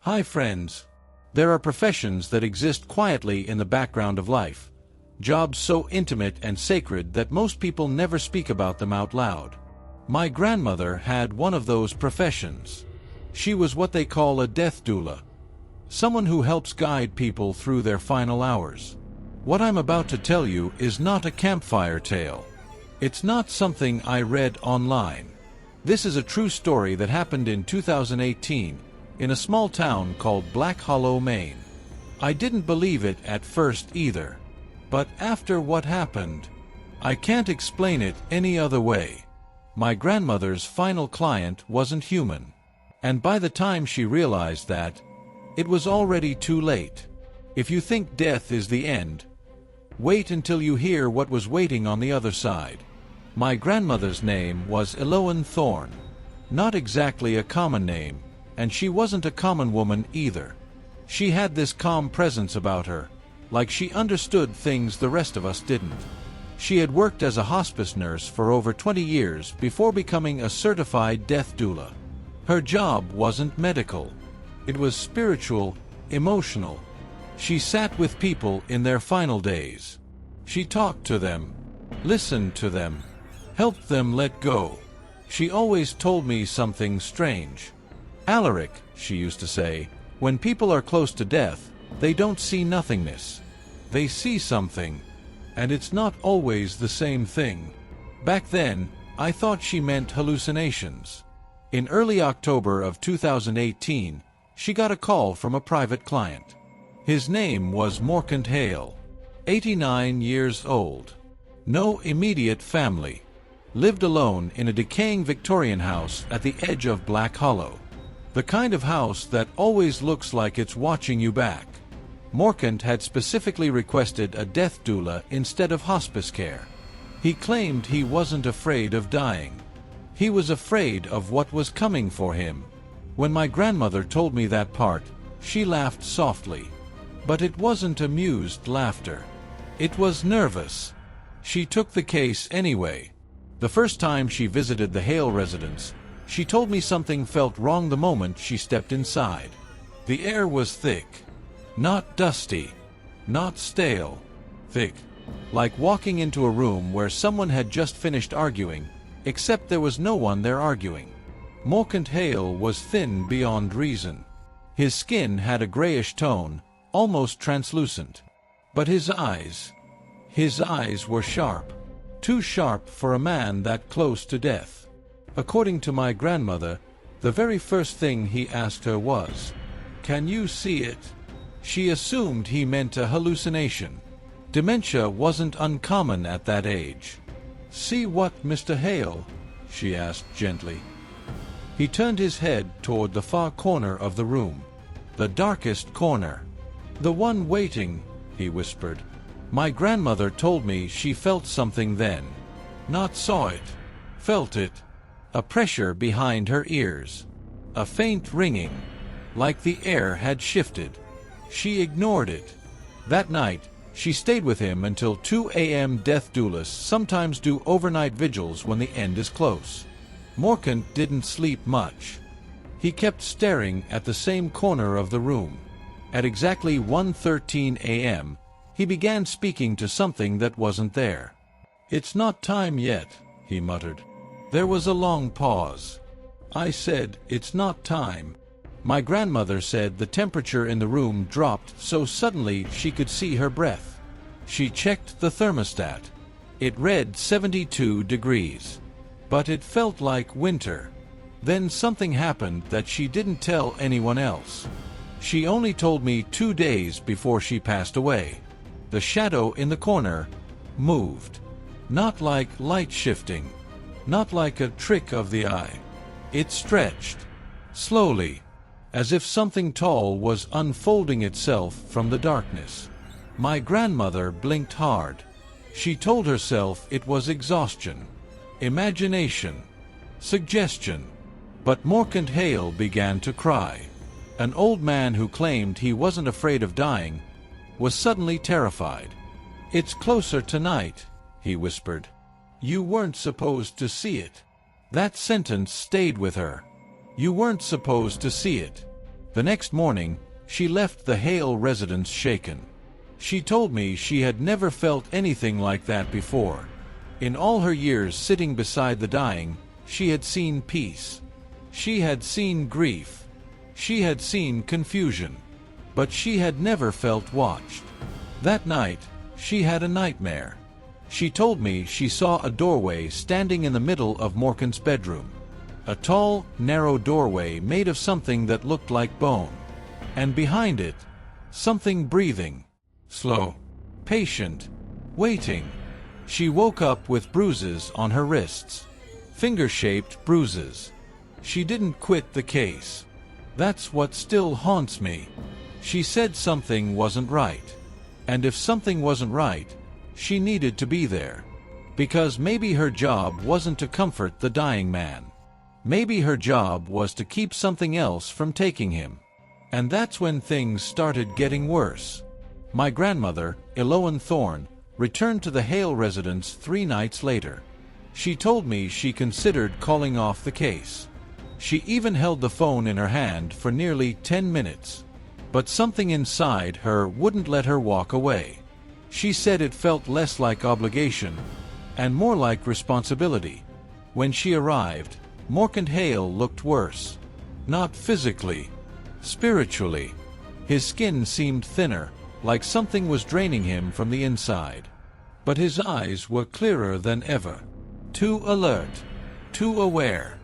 Hi friends. There are professions that exist quietly in the background of life. Jobs so intimate and sacred that most people never speak about them out loud. My grandmother had one of those professions. She was what they call a death doula. Someone who helps guide people through their final hours. What I'm about to tell you is not a campfire tale. It's not something I read online. This is a true story that happened in 2018. In a small town called Black Hollow, Maine. I didn't believe it at first either. But after what happened, I can't explain it any other way. My grandmother's final client wasn't human. And by the time she realized that, it was already too late. If you think death is the end, wait until you hear what was waiting on the other side. My grandmother's name was Eloan Thorne. Not exactly a common name. And she wasn't a common woman either. She had this calm presence about her, like she understood things the rest of us didn't. She had worked as a hospice nurse for over 20 years before becoming a certified death doula. Her job wasn't medical. It was spiritual, emotional. She sat with people in their final days. She talked to them, listened to them, helped them let go. She always told me something strange. Alaric, she used to say, when people are close to death, they don't see nothingness. They see something, and it's not always the same thing. Back then, I thought she meant hallucinations. In early October of 2018, she got a call from a private client. His name was Morkant Hale, 89 years old. No immediate family. Lived alone in a decaying Victorian house at the edge of Black Hollow. The kind of house that always looks like it's watching you back. Morkant had specifically requested a death doula instead of hospice care. He claimed he wasn't afraid of dying. He was afraid of what was coming for him. When my grandmother told me that part, she laughed softly. But it wasn't amused laughter. It was nervous. She took the case anyway. The first time she visited the Hale residence, she told me something felt wrong the moment she stepped inside. The air was thick. Not dusty. Not stale. Thick. Like walking into a room where someone had just finished arguing, except there was no one there arguing. Morkant Hale was thin beyond reason. His skin had a grayish tone, almost translucent. But his eyes were sharp. Too sharp for a man that close to death. According to my grandmother, the very first thing he asked her was, "Can you see it?" She assumed he meant a hallucination. Dementia wasn't uncommon at that age. "See what, Mr. Hale?" she asked gently. He turned his head toward the far corner of the room. The darkest corner. "The one waiting," he whispered. My grandmother told me she felt something then. Not saw it. Felt it. A pressure behind her ears. A faint ringing. Like the air had shifted. She ignored it. That night, she stayed with him until 2 a.m. Death doulas sometimes do overnight vigils when the end is close. Morkant didn't sleep much. He kept staring at the same corner of the room. At exactly 1:13 a.m., he began speaking to something that wasn't there. "It's not time yet," he muttered. There was a long pause. I said, "It's not time." My grandmother said the temperature in the room dropped so suddenly she could see her breath. She checked the thermostat. It read 72 degrees. But it felt like winter. Then something happened that she didn't tell anyone else. She only told me 2 days before she passed away. The shadow in the corner moved. Not like light shifting. Not like a trick of the eye. It stretched. Slowly. As if something tall was unfolding itself from the darkness. My grandmother blinked hard. She told herself it was exhaustion. Imagination. Suggestion. But Morkant Hale began to cry. An old man who claimed he wasn't afraid of dying was suddenly terrified. "It's closer tonight," he whispered. "You weren't supposed to see it." That sentence stayed with her. You weren't supposed to see it. The next morning, she left the Hale residence shaken. She told me she had never felt anything like that before. In all her years sitting beside the dying, she had seen peace. She had seen grief. She had seen confusion. But she had never felt watched. That night, she had a nightmare. She told me she saw a doorway standing in the middle of Morkan's bedroom. A tall, narrow doorway made of something that looked like bone. And behind it, something breathing. Slow. Patient. Waiting. She woke up with bruises on her wrists. Finger-shaped bruises. She didn't quit the case. That's what still haunts me. She said something wasn't right. And if something wasn't right, she needed to be there. Because maybe her job wasn't to comfort the dying man. Maybe her job was to keep something else from taking him. And that's when things started getting worse. My grandmother, Eloan Thorne, returned to the Hale residence 3 nights later. She told me she considered calling off the case. She even held the phone in her hand for nearly 10 minutes. But something inside her wouldn't let her walk away. She said it felt less like obligation and more like responsibility. When she arrived, Morkan Hale looked worse. Not physically, spiritually. His skin seemed thinner, like something was draining him from the inside. But his eyes were clearer than ever. Too alert, too aware.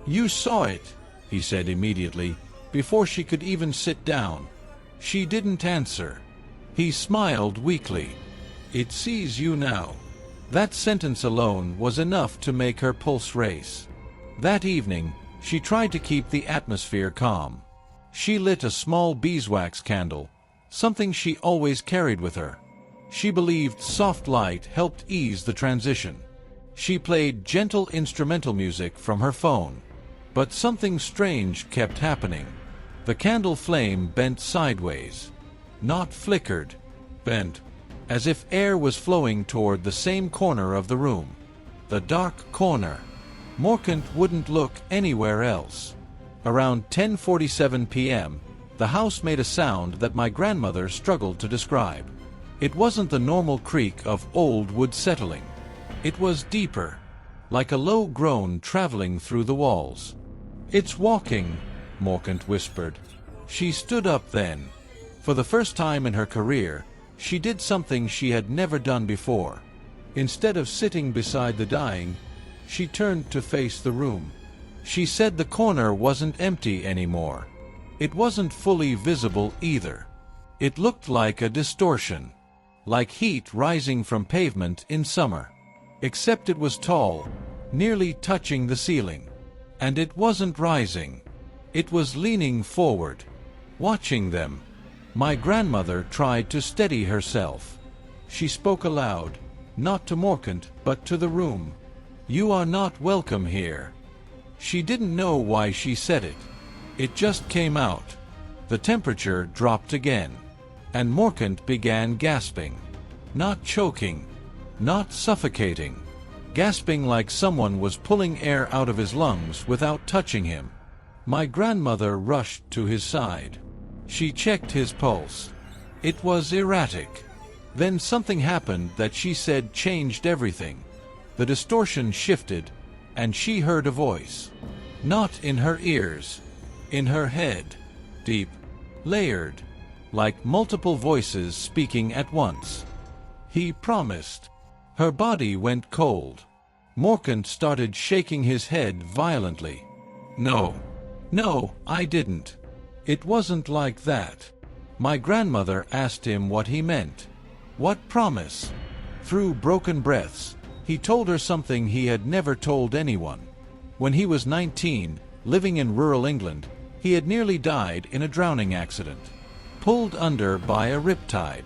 "You saw it," he said immediately, before she could even sit down. She didn't answer. He smiled weakly. "It sees you now." That sentence alone was enough to make her pulse race. That evening, she tried to keep the atmosphere calm. She lit a small beeswax candle, something she always carried with her. She believed soft light helped ease the transition. She played gentle instrumental music from her phone. But something strange kept happening. The candle flame bent sideways. Not flickered. Bent. As if air was flowing toward the same corner of the room. The dark corner. Morkan wouldn't look anywhere else. Around 10:47 p.m., the house made a sound that my grandmother struggled to describe. It wasn't the normal creak of old wood settling. It was deeper, like a low groan traveling through the walls. "It's walking," Morkan whispered. She stood up then. For the first time in her career, she did something she had never done before. Instead of sitting beside the dying, she turned to face the room. She said the corner wasn't empty anymore. It wasn't fully visible either. It looked like a distortion, like heat rising from pavement in summer. Except it was tall, nearly touching the ceiling. And it wasn't rising. It was leaning forward, watching them. My grandmother tried to steady herself. She spoke aloud, not to Morkan, but to the room. "You are not welcome here." She didn't know why she said it. It just came out. The temperature dropped again. And Morkan began gasping. Not choking. Not suffocating. Gasping like someone was pulling air out of his lungs without touching him. My grandmother rushed to his side. She checked his pulse. It was erratic. Then something happened that she said changed everything. The distortion shifted, and she heard a voice. Not in her ears. In her head. Deep. Layered. Like multiple voices speaking at once. "He promised." Her body went cold. Morkan started shaking his head violently. "No. No, I didn't. It wasn't like that." My grandmother asked him what he meant. What promise? Through broken breaths, he told her something he had never told anyone. When he was 19, living in rural England, he had nearly died in a drowning accident. Pulled under by a riptide.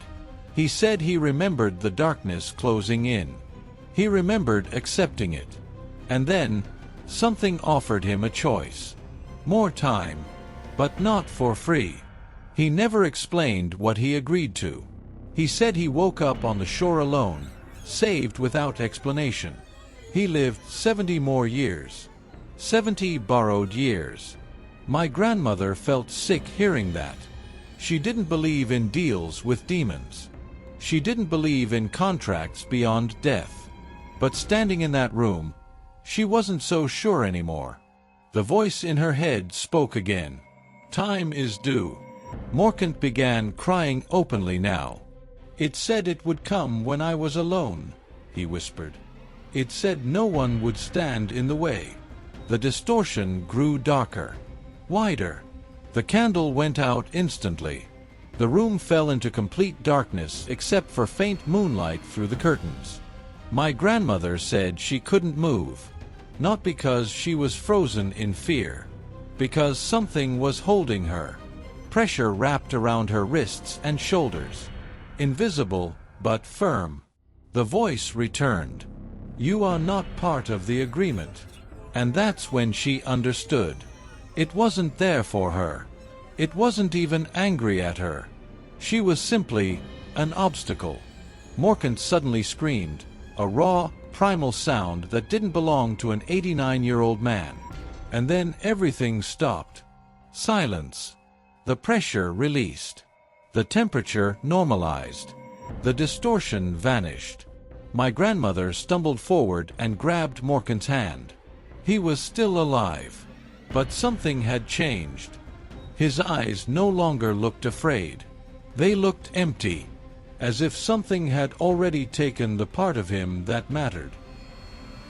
He said he remembered the darkness closing in. He remembered accepting it. And then, something offered him a choice. More time. But not for free. He never explained what he agreed to. He said he woke up on the shore alone, saved without explanation. He lived 70 more years. 70 borrowed years. My grandmother felt sick hearing that. She didn't believe in deals with demons. She didn't believe in contracts beyond death. But standing in that room, she wasn't so sure anymore. The voice in her head spoke again. Time is due. Morkant began crying openly now. It said it would come when I was alone, he whispered. It said no one would stand in the way. The distortion grew darker, wider. The candle went out instantly. The room fell into complete darkness except for faint moonlight through the curtains. My grandmother said she couldn't move, not because she was frozen in fear, because something was holding her. Pressure wrapped around her wrists and shoulders. Invisible, but firm. The voice returned. You are not part of the agreement. And that's when she understood. It wasn't there for her. It wasn't even angry at her. She was simply an obstacle. Morkant suddenly screamed, a raw, primal sound that didn't belong to an 89-year-old man. And then everything stopped. Silence. The pressure released. The temperature normalized. The distortion vanished. My grandmother stumbled forward and grabbed Morkant's hand. He was still alive. But something had changed. His eyes no longer looked afraid. They looked empty, as if something had already taken the part of him that mattered.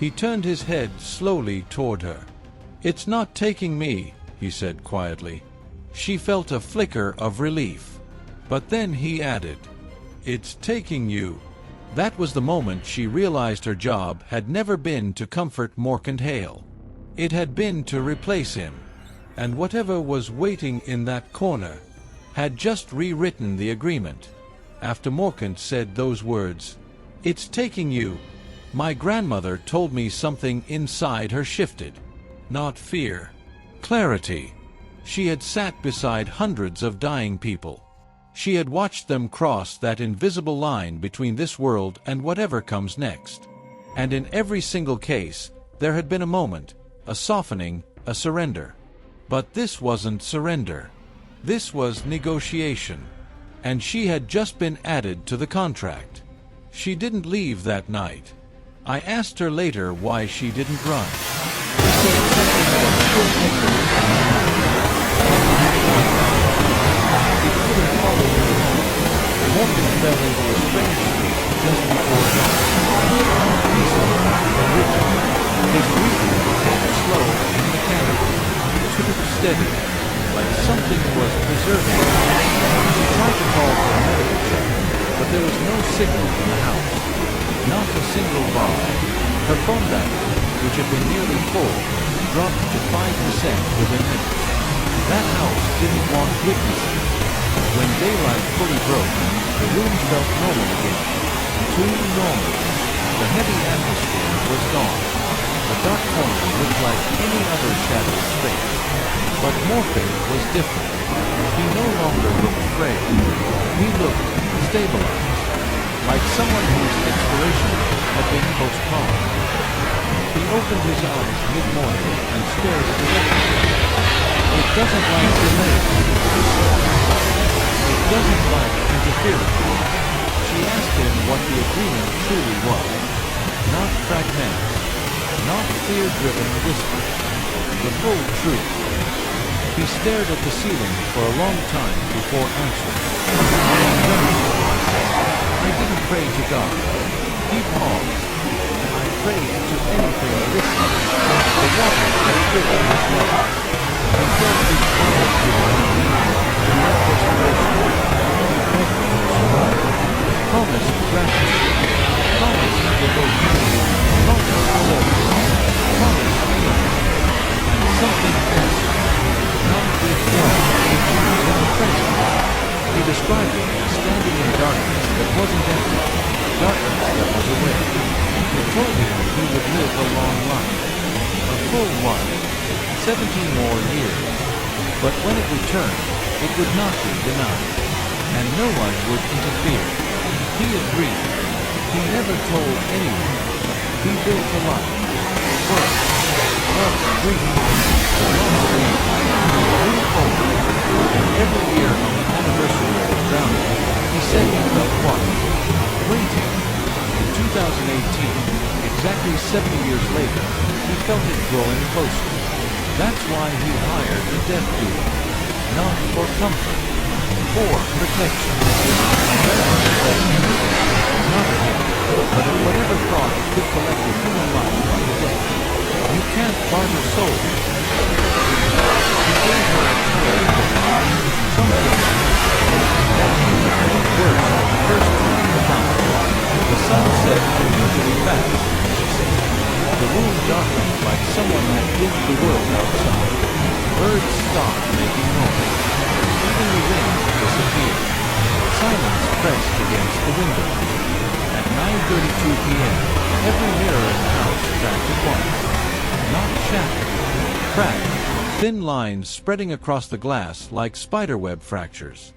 He turned his head slowly toward her. It's not taking me, he said quietly. She felt a flicker of relief. But then he added, it's taking you. That was the moment she realized her job had never been to comfort Morkant Hale. It had been to replace him. And whatever was waiting in that corner had just rewritten the agreement. After Morkant said those words, it's taking you, my grandmother told me something inside her shifted. Not fear. Clarity. She had sat beside hundreds of dying people. She had watched them cross that invisible line between this world and whatever comes next. And in every single case, there had been a moment, a softening, a surrender. But this wasn't surrender. This was negotiation. And she had just been added to the contract. She didn't leave that night. I asked her later why she didn't run. Morkant fell into a strange sleep just before dawn. Peaceful and rigid. His breathing became slow and mechanical, too steady, like something was preserving him. She tried to call for a medical check, but there was no signal in the house. Not a single bar. Her phone battery, which had been nearly full, dropped to 5% within minutes. That house didn't want witnesses. When daylight fully broke, the room felt normal again. Too normal. The heavy atmosphere was gone. The dark corner looked like any other shadowed space. But Morkant was different. He no longer looked frail. He looked stabilized. Like someone whose expiration had been postponed. He opened his eyes mid-morning and stared at the window. It doesn't like delay. It doesn't like interference. She asked him what the agreement truly was. Not fragments. Not fear-driven whispers. The full truth. He stared at the ceiling for a long time before answering. I didn't pray to God. He paused. I prayed to anything listening. The water that filled his lungs. He felt his eyes become not desperation. He begged for promised gratitude. Promised devotion. Promised service. Promised healing. And something else. Not with God. In the present. He described it as standing in darkness that wasn't empty. Darkness that was aware. It told him he would live a long life. A full one. 17 more years. But when it returned, it would not be denied. And no one would interfere. He agreed. He never told anyone. He built a life. Work. Love, grief. Love, grief. Every year on the anniversary of his drowning, he said he felt watched, waiting. In 2018, exactly 70 years later, he felt it growing closer. That's why he hired a death doula. Not for comfort, for protection. Not at him, but at whatever thought could collect a human life by the day. You can't barter souls. He gave her a tale of something. Words first time about. The sun set unusually fast, she said. The room darkened like someone had dimmed the world outside. Birds stopped making noise. Even the wind disappeared. Silence pressed against the window. At 9:32 p.m., every mirror in the house cracked at once. Not shattered. Cracked. Thin lines spreading across the glass like spiderweb fractures.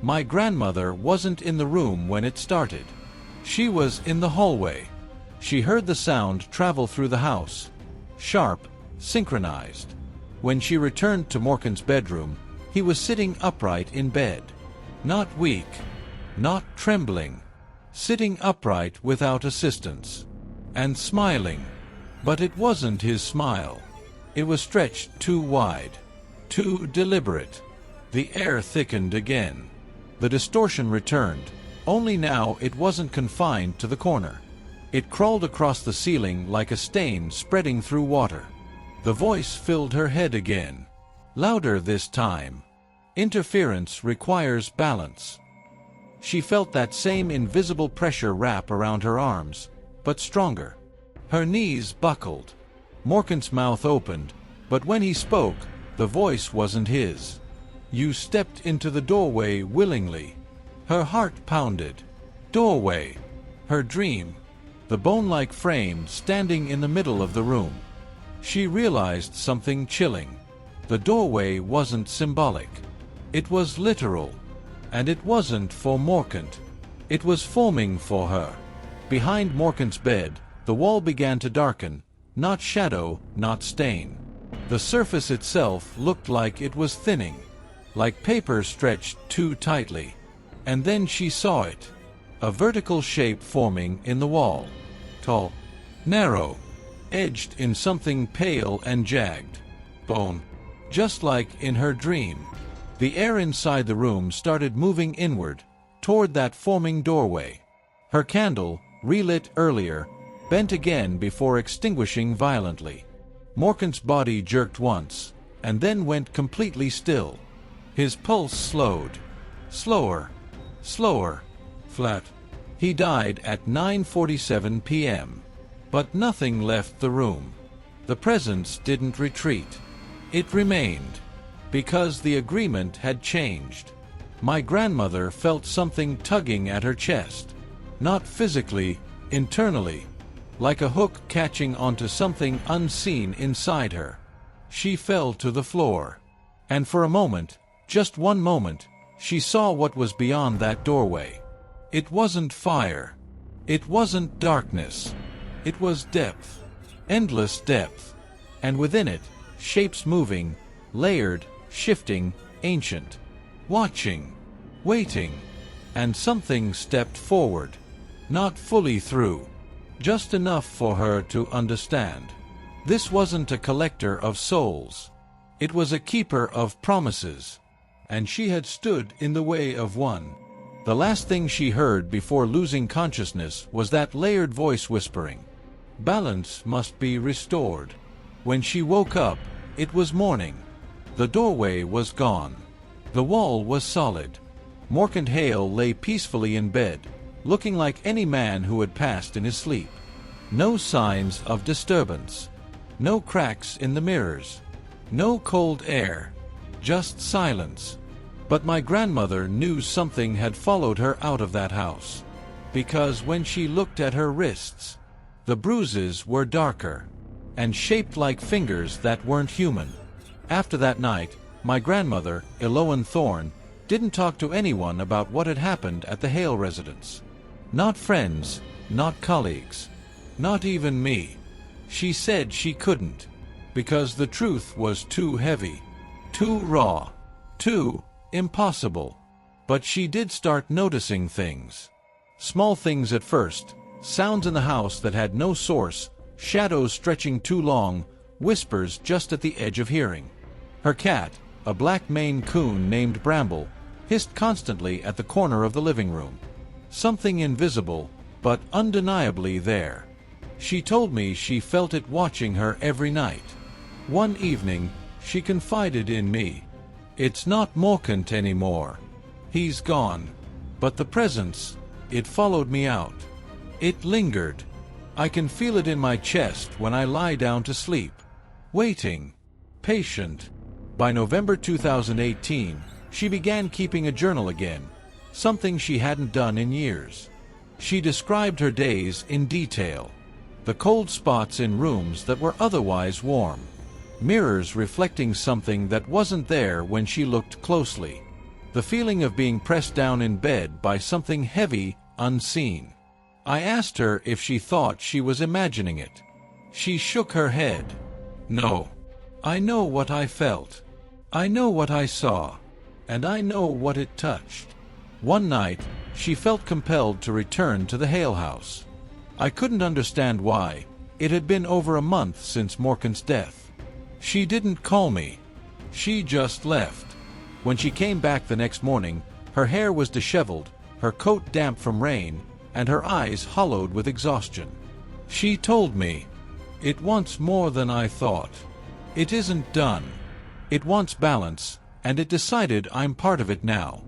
My grandmother wasn't in the room when it started. She was in the hallway. She heard the sound travel through the house. Sharp, synchronized. When she returned to Morgan's bedroom, he was sitting upright in bed. Not weak. Not trembling. Sitting upright without assistance. And smiling. But it wasn't his smile. It was stretched too wide. Too deliberate. The air thickened again. The distortion returned, only now it wasn't confined to the corner. It crawled across the ceiling like a stain spreading through water. The voice filled her head again. Louder this time. Interference requires balance. She felt that same invisible pressure wrap around her arms, but stronger. Her knees buckled. Morgan's mouth opened, but when he spoke, the voice wasn't his. You stepped into the doorway willingly. Her heart pounded. Doorway. Her dream. The bone-like frame standing in the middle of the room. She realized something chilling. The doorway wasn't symbolic. It was literal. And it wasn't for Morkant. It was forming for her. Behind Morkant's bed, the wall began to darken. Not shadow, not stain. The surface itself looked like it was thinning. Like paper stretched too tightly. And then she saw it. A vertical shape forming in the wall. Tall. Narrow. Edged in something pale and jagged. Bone. Just like in her dream. The air inside the room started moving inward, toward that forming doorway. Her candle, relit earlier, bent again before extinguishing violently. Morkant's body jerked once, and then went completely still. His pulse slowed. Slower. Slower. Flat. He died at 9:47 p.m. But nothing left the room. The presence didn't retreat. It remained. Because the agreement had changed. My grandmother felt something tugging at her chest. Not physically, internally. Like a hook catching onto something unseen inside her. She fell to the floor. And for a moment, just one moment, she saw what was beyond that doorway. It wasn't fire. It wasn't darkness. It was depth. Endless depth. And within it, shapes moving, layered, shifting, ancient. Watching. Waiting. And something stepped forward. Not fully through. Just enough for her to understand. This wasn't a collector of souls. It was a keeper of promises. And she had stood in the way of one. The last thing she heard before losing consciousness was that layered voice whispering. Balance must be restored. When she woke up, it was morning. The doorway was gone. The wall was solid. Morkant Hale lay peacefully in bed, looking like any man who had passed in his sleep. No signs of disturbance. No cracks in the mirrors. No cold air. Just silence. But my grandmother knew something had followed her out of that house. Because when she looked at her wrists, the bruises were darker, and shaped like fingers that weren't human. After that night, my grandmother, Eloan Thorne, didn't talk to anyone about what had happened at the Hale residence. Not friends, not colleagues, not even me. She said she couldn't, because the truth was too heavy, too raw, too Impossible. But she did start noticing things. Small things at first, sounds in the house that had no source, shadows stretching too long, whispers just at the edge of hearing. Her cat, a black Maine coon named Bramble, hissed constantly at the corner of the living room. Something invisible, but undeniably there. She told me she felt it watching her every night. One evening, she confided in me. "It's not Morkant anymore. He's gone. But the presence, it followed me out. It lingered. I can feel it in my chest when I lie down to sleep. Waiting. Patient." By November 2018, she began keeping a journal again, something she hadn't done in years. She described her days in detail. The cold spots in rooms that were otherwise warm. Mirrors reflecting something that wasn't there when she looked closely. The feeling of being pressed down in bed by something heavy, unseen. I asked her if she thought she was imagining it. She shook her head. "No. I know what I felt. I know what I saw. And I know what it touched." One night, she felt compelled to return to the Hale house. I couldn't understand why. It had been over a month since Morkant's death. She didn't call me. She just left. When she came back the next morning, her hair was disheveled, her coat damp from rain, and her eyes hollowed with exhaustion. She told me, "It wants more than I thought. It isn't done. It wants balance, and it decided I'm part of it now."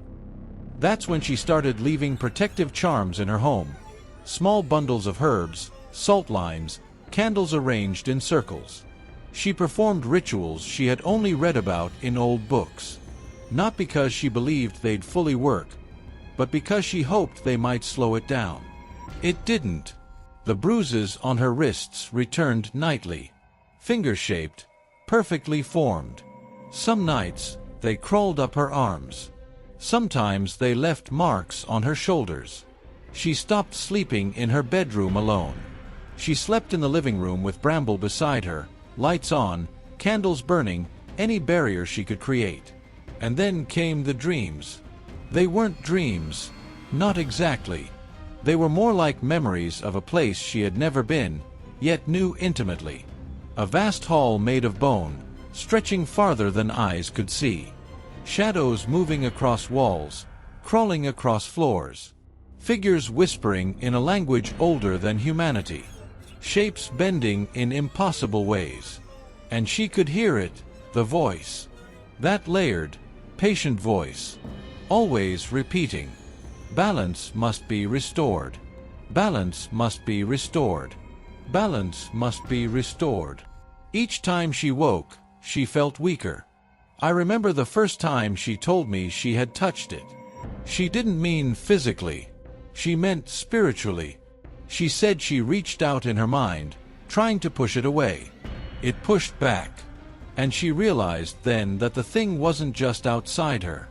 That's when she started leaving protective charms in her home. Small bundles of herbs, salt lines, candles arranged in circles. She performed rituals she had only read about in old books. Not because she believed they'd fully work, but because she hoped they might slow it down. It didn't. The bruises on her wrists returned nightly. Finger-shaped, perfectly formed. Some nights, they crawled up her arms. Sometimes they left marks on her shoulders. She stopped sleeping in her bedroom alone. She slept in the living room with Bramble beside her, lights on, candles burning, any barrier she could create. And then came the dreams. They weren't dreams. Not exactly. They were more like memories of a place she had never been, yet knew intimately. A vast hall made of bone, stretching farther than eyes could see. Shadows moving across walls, crawling across floors. Figures whispering in a language older than humanity. Shapes bending in impossible ways. And she could hear it, the voice. That layered, patient voice. Always repeating. "Balance must be restored. Balance must be restored. Balance must be restored." Each time she woke, she felt weaker. I remember the first time she told me she had touched it. She didn't mean physically. She meant spiritually. She said she reached out in her mind, trying to push it away. It pushed back. And she realized then that the thing wasn't just outside her.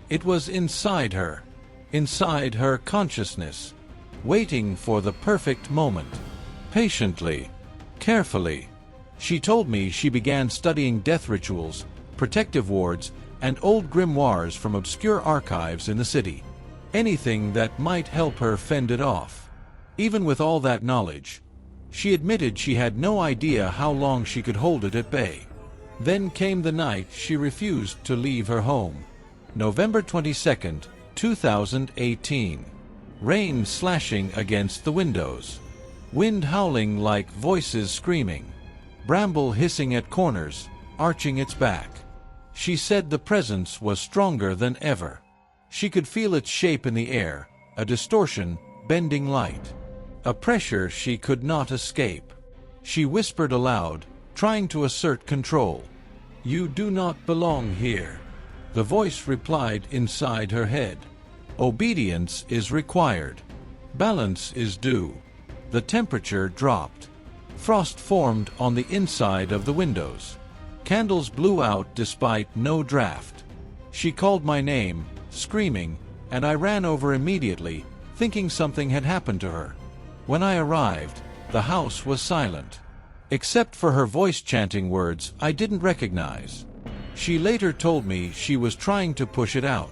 It was inside her. Inside her consciousness. Waiting for the perfect moment. Patiently. Carefully. She told me she began studying death rituals, protective wards, and old grimoires from obscure archives in the city. Anything that might help her fend it off. Even with all that knowledge, she admitted she had no idea how long she could hold it at bay. Then came the night she refused to leave her home. November 22nd, 2018. Rain slashing against the windows. Wind howling like voices screaming. Bramble hissing at corners, arching its back. She said the presence was stronger than ever. She could feel its shape in the air, a distortion, bending light. A pressure she could not escape. She whispered aloud, trying to assert control. "You do not belong here." The voice replied inside her head. "Obedience is required. Balance is due." The temperature dropped. Frost formed on the inside of the windows. Candles blew out despite no draft. She called my name, screaming, and I ran over immediately, thinking something had happened to her. When I arrived, the house was silent. Except for her voice chanting words I didn't recognize. She later told me she was trying to push it out,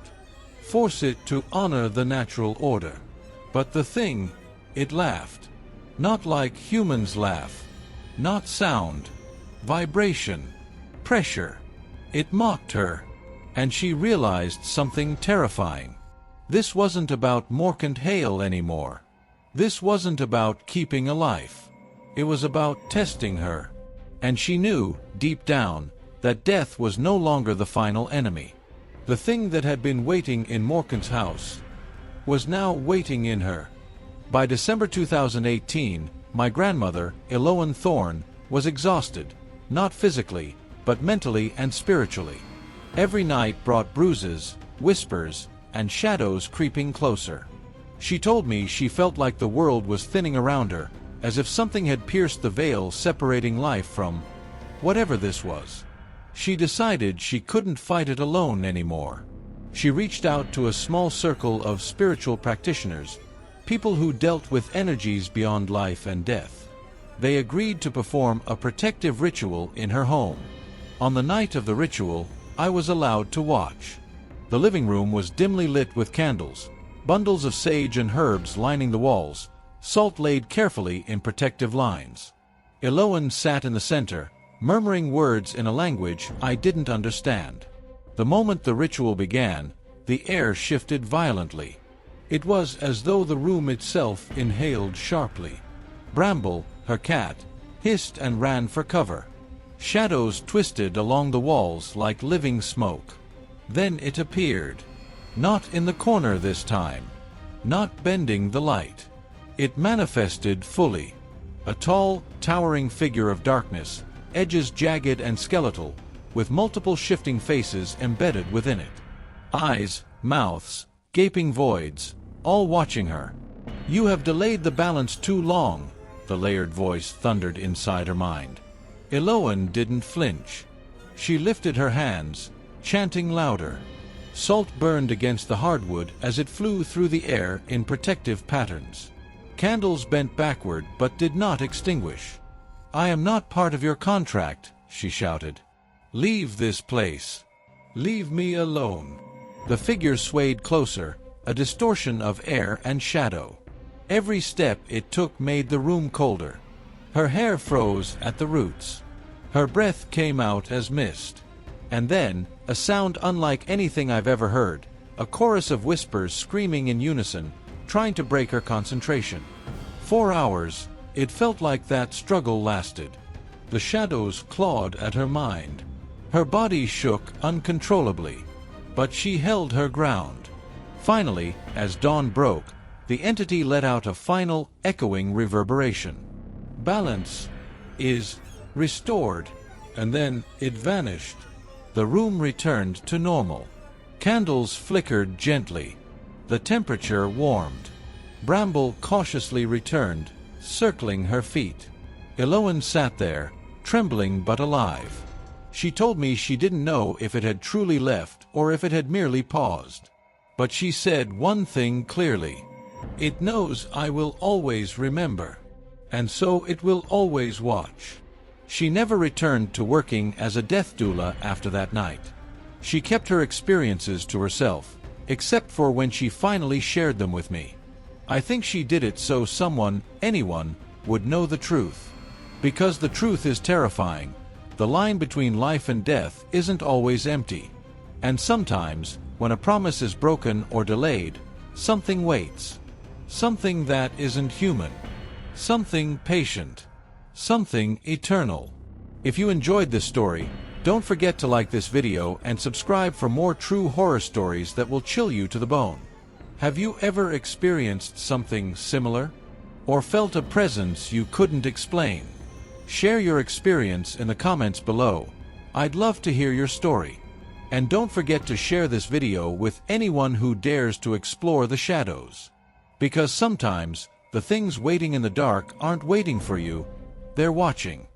force it to honor the natural order. But the thing, it laughed. Not like humans laugh. Not sound, vibration, pressure. It mocked her. And she realized something terrifying. This wasn't about Morkant Hale anymore. This wasn't about keeping a life. It was about testing her. And she knew, deep down, that death was no longer the final enemy. The thing that had been waiting in Morkant's house was now waiting in her. By December 2018, my grandmother, Eloan Thorne, was exhausted, not physically, but mentally and spiritually. Every night brought bruises, whispers, and shadows creeping closer. She told me she felt like the world was thinning around her, as if something had pierced the veil separating life from whatever this was. She decided she couldn't fight it alone anymore. She reached out to a small circle of spiritual practitioners, people who dealt with energies beyond life and death. They agreed to perform a protective ritual in her home. On the night of the ritual, I was allowed to watch. The living room was dimly lit with candles, bundles of sage and herbs lining the walls, salt laid carefully in protective lines. Eloan sat in the center, murmuring words in a language I didn't understand. The moment the ritual began, the air shifted violently. It was as though the room itself inhaled sharply. Bramble, her cat, hissed and ran for cover. Shadows twisted along the walls like living smoke. Then it appeared. Not in the corner this time. Not bending the light. It manifested fully. A tall, towering figure of darkness, edges jagged and skeletal, with multiple shifting faces embedded within it. Eyes, mouths, gaping voids, all watching her. "You have delayed the balance too long," the layered voice thundered inside her mind. Eloan didn't flinch. She lifted her hands, chanting louder. Salt burned against the hardwood as it flew through the air in protective patterns. Candles bent backward but did not extinguish. "I am not part of your contract," she shouted. "Leave this place. Leave me alone." The figure swayed closer, a distortion of air and shadow. Every step it took made the room colder. Her hair froze at the roots. Her breath came out as mist. And then, a sound unlike anything I've ever heard, a chorus of whispers screaming in unison, trying to break her concentration. 4 hours, it felt like that struggle lasted. The shadows clawed at her mind. Her body shook uncontrollably. But she held her ground. Finally, as dawn broke, the entity let out a final, echoing reverberation. "Balance is restored," and then it vanished. The room returned to normal. Candles flickered gently. The temperature warmed. Bramble cautiously returned, circling her feet. Eloan sat there, trembling but alive. She told me she didn't know if it had truly left or if it had merely paused. But she said one thing clearly. "It knows I will always remember. And so it will always watch." She never returned to working as a death doula after that night. She kept her experiences to herself, except for when she finally shared them with me. I think she did it so someone, anyone, would know the truth. Because the truth is terrifying. The line between life and death isn't always empty. And sometimes, when a promise is broken or delayed, something waits. Something that isn't human. Something patient. Something eternal. If you enjoyed this story, don't forget to like this video and subscribe for more true horror stories that will chill you to the bone. Have you ever experienced something similar? Or felt a presence you couldn't explain? Share your experience in the comments below. I'd love to hear your story. And don't forget to share this video with anyone who dares to explore the shadows. Because sometimes, the things waiting in the dark aren't waiting for you, they're watching.